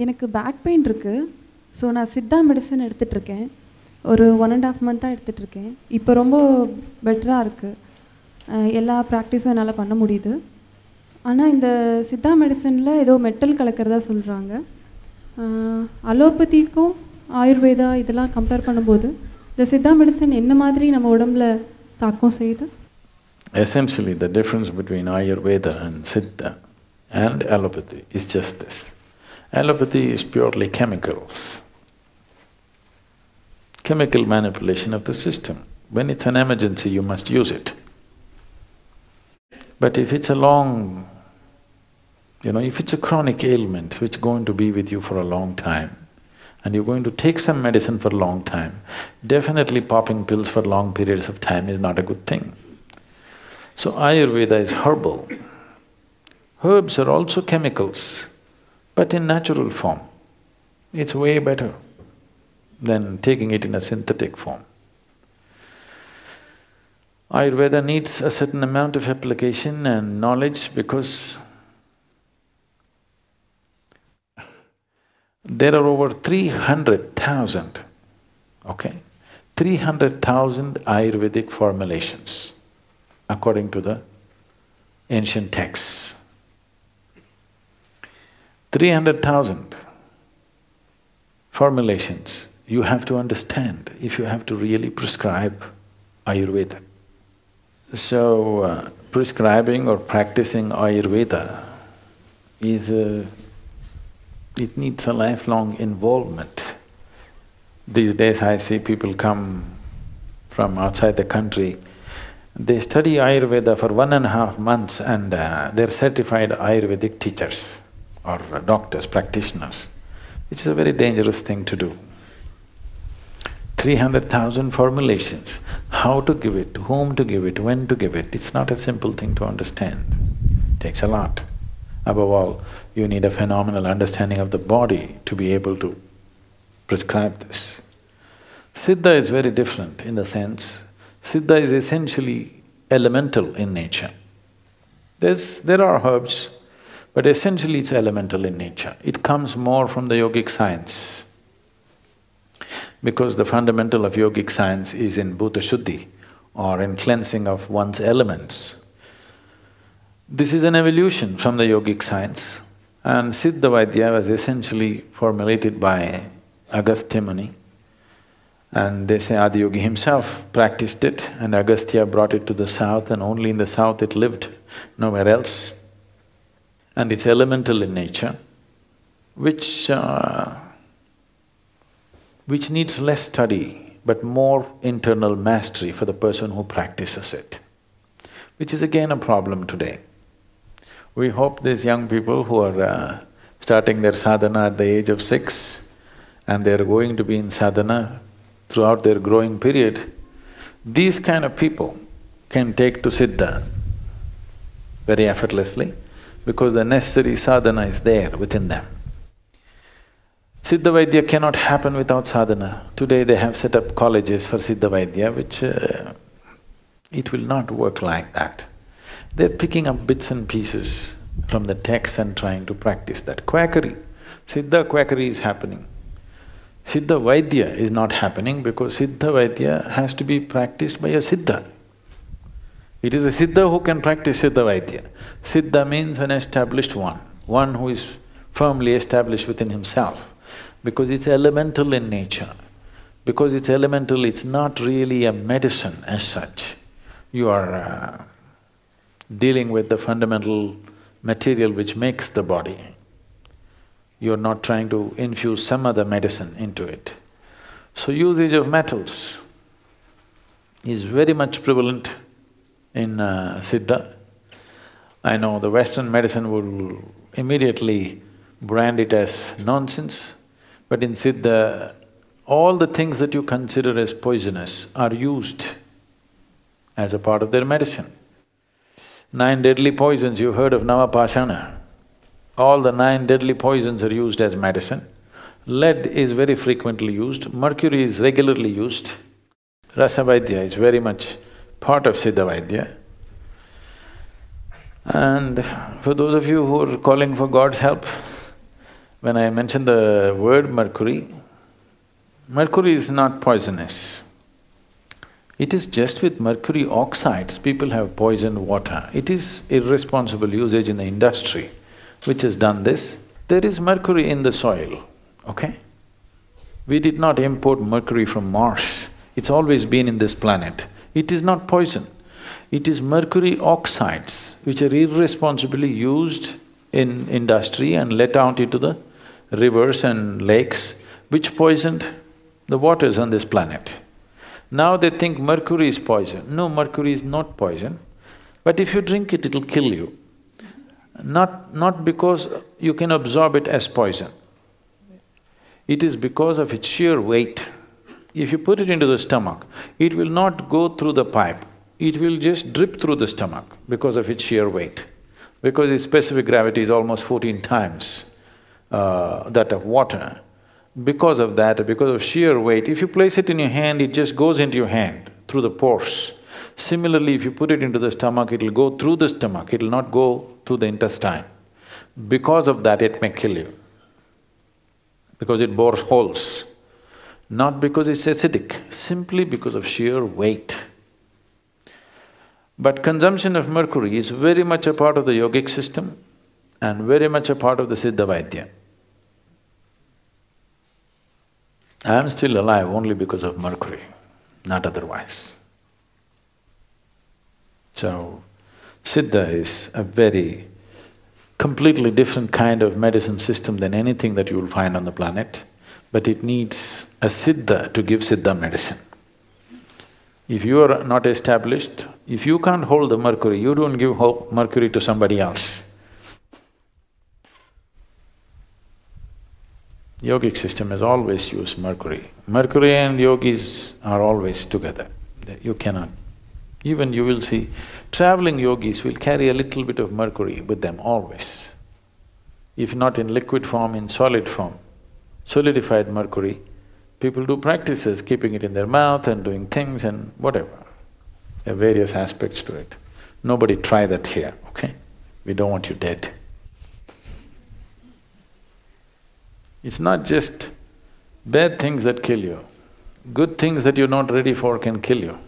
எனக்கு back pain இருக்குது. So நான் சித்தா மெடிசன் எடுத்துகிட்ருக்கேன். ஒரு 1.5 மந்த்தாக எடுத்துகிட்ருக்கேன். இப்போ ரொம்ப பெட்டராக இருக்குது. எல்லா ப்ராக்டிஸும் என்னால் பண்ண முடியுது. ஆனால் இந்த சித்தா மெடிசனில் ஏதோ மெட்டல் கலக்கிறதா சொல்கிறாங்க. அலோபதிக்கும் ஆயுர்வேதா இதெல்லாம் கம்பேர் பண்ணும்போது இந்த சித்தா மெடிசன் என்ன மாதிரி நம்ம உடம்புல தாக்கம் செய்யுது? Essentially, the difference between Ayurveda and Sidda and allopathy is just this. Allopathy is purely chemicals, chemical manipulation of the system. When it's an emergency, you must use it. But if it's a long, if it's a chronic ailment which is going to be with you for a long time, and you're going to take some medicine for a long time, definitely popping pills for long periods of time is not a good thing. So Ayurveda is herbal. Herbs are also chemicals, but in natural form. It's way better than taking it in a synthetic form. Ayurveda needs a certain amount of application and knowledge because there are over 300,000, 300,000 Ayurvedic formulations according to the ancient texts. 300,000 formulations you have to understand if you have to really prescribe Ayurveda. So, prescribing or practicing Ayurveda it needs a lifelong involvement. These days I see people come from outside the country, they study Ayurveda for 1.5 months and they're certified Ayurvedic teachers or doctors, practitioners, which is a very dangerous thing to do. 300,000 formulations, how to give it, to whom to give it, when to give it, it's not a simple thing to understand. It takes a lot. Above all, you need a phenomenal understanding of the body to be able to prescribe this. Sidda is very different in the sense, Sidda is essentially elemental in nature. There are herbs, but essentially it's elemental in nature. It comes more from the yogic science, because the fundamental of yogic science is in bhuta shuddhi or in cleansing of one's elements. This is an evolution from the yogic science, and Siddha Vaidya was essentially formulated by Agastya Muni. And they say Adiyogi himself practiced it and Agastya brought it to the south, and only in the south it lived, nowhere else. And it's elemental in nature, which needs less study but more internal mastery for the person who practices it, which is again a problem today. We hope these young people who are starting their sadhana at the age of 6 and they're going to be in sadhana throughout their growing period, these kind of people can take to Siddha very effortlessly because the necessary sadhana is there within them. Siddha Vaidya cannot happen without sadhana. Today they have set up colleges for Siddha Vaidya, which it will not work like that. They're picking up bits and pieces from the text and trying to practice that. Quackery, Siddha quackery is happening. Siddha Vaidya is not happening because Siddha Vaidya has to be practiced by a Siddha. It is a Siddha who can practice Siddha Vaidya. Siddha means an established one who is firmly established within himself, because it's elemental in nature. Because it's elemental, it's not really a medicine as such. You are dealing with the fundamental material which makes the body. You're not trying to infuse some other medicine into it. So usage of metals is very much prevalent in Siddha. I know the Western medicine will immediately brand it as nonsense, but in Siddha, all the things that you consider as poisonous are used as a part of their medicine. 9 deadly poisons, you heard of Navapashana. All the 9 deadly poisons are used as medicine. Lead is very frequently used, mercury is regularly used. Rasa Vaidya is very much part of Siddha Vaidya. And for those of you who are calling for God's help, When I mention the word mercury, mercury is not poisonous. It is just with mercury oxides, people have poisoned water. It is irresponsible usage in the industry which has done this. There is mercury in the soil, okay? We did not import mercury from Mars. It's always been in this planet. It is not poison. It is mercury oxides which are irresponsibly used in industry and let out into the rivers and lakes, which poisoned the waters on this planet. Now they think mercury is poison. No, mercury is not poison, but if you drink it, it'll kill you. Not because you can absorb it as poison. It is because of its sheer weight. If you put it into the stomach, it will not go through the pipe, it will just drip through the stomach because of its sheer weight. Because its specific gravity is almost 14 times that of water. Because of that, because of sheer weight, if you place it in your hand, it just goes into your hand through the pores. Similarly, if you put it into the stomach, it'll go through the stomach, it'll not go through the intestine. Because of that, it may kill you, because it bores holes. Not because it's acidic, simply because of sheer weight. But consumption of mercury is very much a part of the yogic system and very much a part of the Siddha Vaidya. I am still alive only because of mercury, not otherwise. So, Siddha is a very completely different kind of medicine system than anything that you will find on the planet, but it needs a Siddha to give Siddha medicine. If you are not established, if you can't hold the mercury, you don't give mercury to somebody else. Yogic system has always used mercury. Mercury and yogis are always together. You cannot… Even you will see, traveling yogis will carry a little bit of mercury with them always. If not in liquid form, in solid form, solidified mercury, people do practices, keeping it in their mouth and doing things and whatever. There are various aspects to it. Nobody try that here, okay? We don't want you dead. It's not just bad things that kill you. Good things that you're not ready for can kill you.